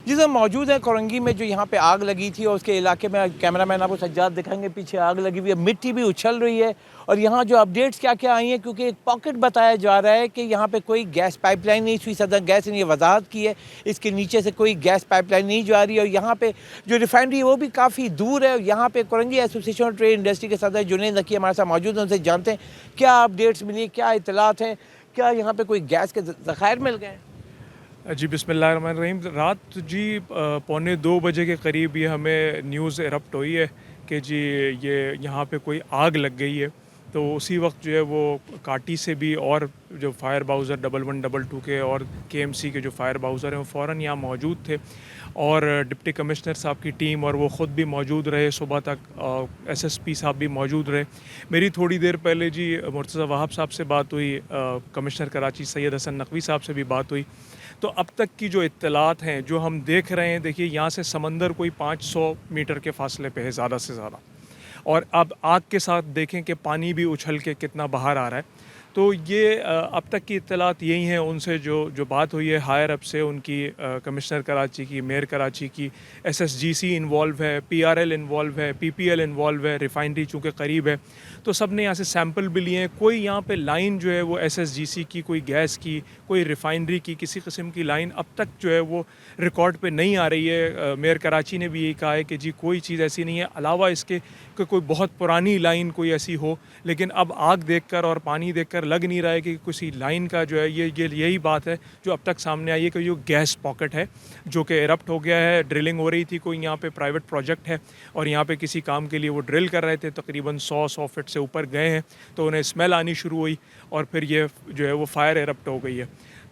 جس میں موجود ہے کورنگی میں جو یہاں پہ آگ لگی تھی اور اس کے علاقے میں کیمرہ مین آپ کو سجاد دکھائیں گے، پیچھے آگ لگی ہوئی ہے، مٹی بھی اچھل رہی ہے اور یہاں جو اپڈیٹس کیا کیا آئی ہیں، کیونکہ ایک پاکٹ بتایا جا رہا ہے کہ یہاں پہ کوئی گیس پائپ لائن نہیں، سوئی صدر گیس نے یہ وضاحت کی ہے، اس کے نیچے سے کوئی گیس پائپ لائن نہیں جا رہی ہے اور یہاں پہ جو ریفائنری ہے وہ بھی کافی دور ہے۔ یہاں پہ کورنگی ایسوسی ایشن ٹریڈ انڈسٹری کے صدر جنید نقی ہمارے ساتھ موجود ہیں، ان سے جانتے ہیں کیا اپڈیٹس ملی، کیا اطلاعات ہیں، کیا یہاں پہ کوئی گیس کے ذخائر مل گئے ہیں؟ جی بسم اللہ الرحمن الرحیم۔ رات جی 1:45 کے قریب یہ ہمیں نیوز ایرپٹ ہوئی ہے کہ جی یہ یہاں پہ کوئی آگ لگ گئی ہے، تو اسی وقت جو ہے وہ کاٹی سے بھی اور جو فائر باؤزر 1122 کے اور KMC کے جو فائر باؤزر ہیں وہ فوراً یہاں موجود تھے اور ڈپٹی کمشنر صاحب کی ٹیم اور وہ خود بھی موجود رہے، صبح تک SSP صاحب بھی موجود رہے۔ میری تھوڑی دیر پہلے جی مرتضیٰ وہاب صاحب سے بات ہوئی، کمشنر کراچی سید حسن نقوی صاحب سے بھی بات ہوئی، تو اب تک کی جو اطلاعات ہیں جو ہم دیکھ رہے ہیں، دیکھیے یہاں سے سمندر کوئی 500 میٹر کے فاصلے پہ ہے زیادہ سے زیادہ، اور اب آگ کے ساتھ دیکھیں کہ پانی بھی اچھل کے کتنا باہر آ رہا ہے۔ تو یہ اب تک کی اطلاعات یہی ہیں، ان سے جو بات ہوئی ہے ہائر اپ سے، ان کی کمشنر کراچی کی، میئر کراچی کی، SSGC انوالو ہے، PRL انوالو ہے، PPL انوالو ہے، ریفائنری چونکہ قریب ہے، تو سب نے یہاں سے سیمپل بھی لیے ہیں۔ کوئی یہاں پہ لائن جو ہے وہ SSGC کی، کوئی گیس کی، کوئی ریفائنری کی، کسی قسم کی لائن اب تک جو ہے وہ ریکارڈ پہ نہیں آ رہی ہے۔ میئر کراچی نے بھی یہی کہا ہے کہ جی کوئی چیز ایسی نہیں ہے علاوہ اس کے کہ کوئی بہت پرانی لائن کوئی ایسی ہو، لیکن اب آگ دیکھ کر اور پانی دیکھ کر لگ نہیں رہا ہے کہ کسی لائن کا جو ہے یہی بات ہے جو اب تک سامنے آئی ہے کہ یہ گیس پاکٹ ہے جو کہ ایرپٹ ہو گیا ہے۔ ڈرلنگ ہو رہی تھی، کوئی یہاں پہ پرائیویٹ پروجیکٹ ہے اور یہاں پہ کسی کام کے لیے وہ ڈرل کر رہے تھے، تقریباً 100 فٹ سے اوپر گئے ہیں تو انہیں اسمیل آنی شروع ہوئی اور پھر یہ جو ہے وہ فائر ایرپٹ ہو گئی ہے۔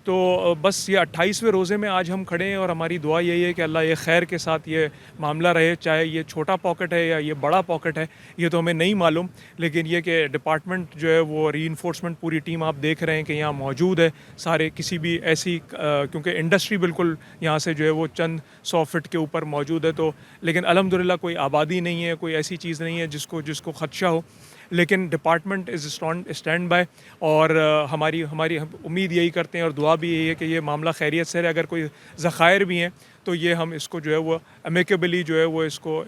تو بس یہ 28ویں روزے میں آج ہم کھڑے ہیں اور ہماری دعا یہی ہے کہ اللہ یہ خیر کے ساتھ یہ معاملہ رہے، چاہے یہ چھوٹا پاکٹ ہے یا یہ بڑا پاکٹ ہے یہ تو ہمیں نہیں معلوم، لیکن یہ کہ ڈپارٹمنٹ جو ہے وہ ری انفورسمنٹ پوری ٹیم آپ دیکھ رہے ہیں کہ یہاں موجود ہے، سارے کسی بھی ایسی کیونکہ انڈسٹری بالکل یہاں سے جو ہے وہ چند 100 فٹ کے اوپر موجود ہے، تو لیکن الحمدللہ کوئی آبادی نہیں ہے، کوئی ایسی چیز نہیں ہے جس کو خدشہ ہو، لیکن ڈپارٹمنٹ از اسٹینڈ بائی اور ہماری امید یہی کرتے ہیں اور دعا بھی یہی ہے کہ یہ معاملہ خیریت سے رہے۔ اگر کوئی ذخائر بھی ہیں تو یہ ہم اس کو جو ہے وہ امیکیبلی جو ہے وہ اس کو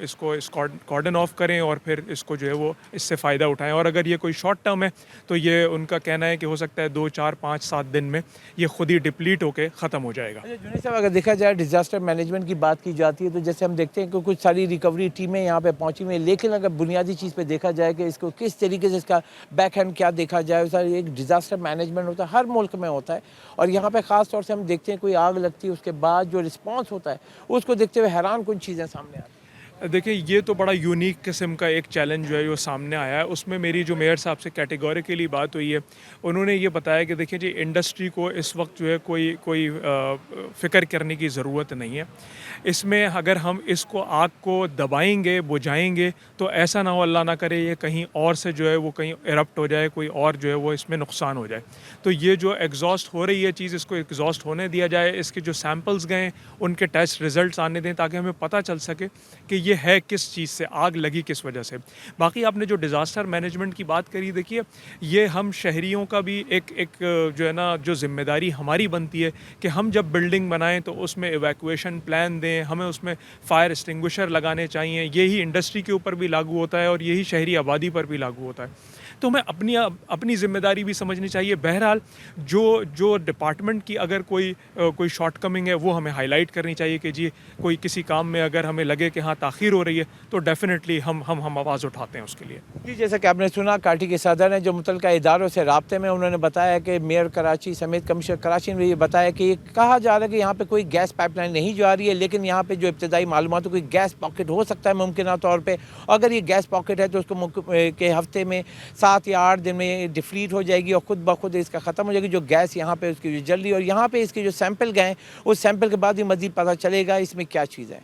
کارڈن آف کریں اور پھر اس کو جو ہے وہ اس سے فائدہ اٹھائیں، اور اگر یہ کوئی شارٹ ٹرم ہے تو یہ ان کا کہنا ہے کہ ہو سکتا ہے 2 4 5 7 دن میں یہ خود ہی ڈپلیٹ ہو کے ختم ہو جائے گا۔ جنید صاحب، اگر دیکھا جائے ڈیزاسٹر مینجمنٹ کی بات کی جاتی ہے تو جیسے ہم دیکھتے ہیں کہ کچھ ساری ریکوری ٹیمیں یہاں پہ پہنچی ہوئی ہیں، لیکن اگر بنیادی چیز پہ دیکھا جائے کہ اس کو کس طریقے سے اس کا بیک ہینڈ کیا دیکھا جائے، ایک ڈیزاسٹر مینجمنٹ ہوتا ہے، ہر ملک میں ہوتا ہے، اور یہاں پہ خاص طور سے ہم دیکھتے ہیں کوئی آگ لگتی ہے اس کے بعد جو رسپانس ہوتا ہے اس کو دیکھتے ہوئے حیران کن چیزیں سامنے آتی ہیں۔ دیکھیں یہ تو بڑا یونیک قسم کا ایک چیلنج جو ہے وہ سامنے آیا ہے۔ اس میں میری جو میئر صاحب سے کیٹیگوریکلی بات ہوئی ہے، انہوں نے یہ بتایا کہ دیکھیں جی انڈسٹری کو اس وقت جو ہے کوئی فکر کرنے کی ضرورت نہیں ہے۔ اس میں اگر ہم اس کو آگ کو دبائیں گے، بجھائیں گے تو ایسا نہ ہو اللہ نہ کرے یہ کہیں اور سے جو ہے وہ کہیں ایرپٹ ہو جائے، کوئی اور جو ہے وہ اس میں نقصان ہو جائے۔ تو یہ جو ایگزاسٹ ہو رہی ہے چیز، اس کو ایگزاسٹ ہونے دیا جائے، اس کے جو سیمپلز گئے ان کے ٹیسٹ ریزلٹس آنے دیں تاکہ ہمیں پتہ چل سکے کہ یہ ہے کس چیز سے، آگ لگی کس وجہ سے۔ باقی آپ نے جو ڈیزاسٹر مینجمنٹ کی بات کری، دیکھیے یہ ہم شہریوں کا بھی ایک جو ہے نا جو ذمہ داری ہماری بنتی ہے کہ ہم جب بلڈنگ بنائیں تو اس میں ایویکویشن پلان دیں، ہمیں اس میں فائر اسٹنگوشر لگانے چاہیے۔ یہی انڈسٹری کے اوپر بھی لاگو ہوتا ہے اور یہی شہری آبادی پر بھی لاگو ہوتا ہے، تو ہمیں اپنی ذمہ داری بھی سمجھنی چاہیے۔ بہرحال جو ڈپارٹمنٹ کی اگر کوئی شارٹ کمنگ ہے وہ ہمیں ہائی لائٹ کرنی چاہیے کہ جی کوئی کسی کام میں اگر ہمیں لگے کہ ہاں تاخیر ہو رہی ہے تو ڈیفینیٹلی ہم آواز اٹھاتے ہیں اس کے لیے۔ جی، جیسا کہ آپ نے سنا کاٹی کے صدر نے جو متعلقہ اداروں سے رابطے میں انہوں نے بتایا کہ میئر کراچی سمیت کمشنر کراچی نے یہ بتایا کہ یہ کہا جا رہا ہے کہ یہاں پہ کوئی گیس پائپ لائن نہیں جا رہی ہے، لیکن یہاں پہ جو ابتدائی معلومات کوئی گیس پاکٹ ہو سکتا ہے ممکنہ طور پہ، اگر یہ گیس پاکٹ ہے تو اس کو کہ ہفتے میں 7 یا 8 دن میں ڈفلیٹ ہو جائے گی اور خود بخود اس کا ختم ہو جائے گی جو گیس یہاں پہ اس کی جو جل رہی ہے، اور یہاں پہ اس کے جو سیمپل گئے ہیں اس سیمپل کے بعد ہی مزید پتہ چلے گا اس میں کیا چیز ہے۔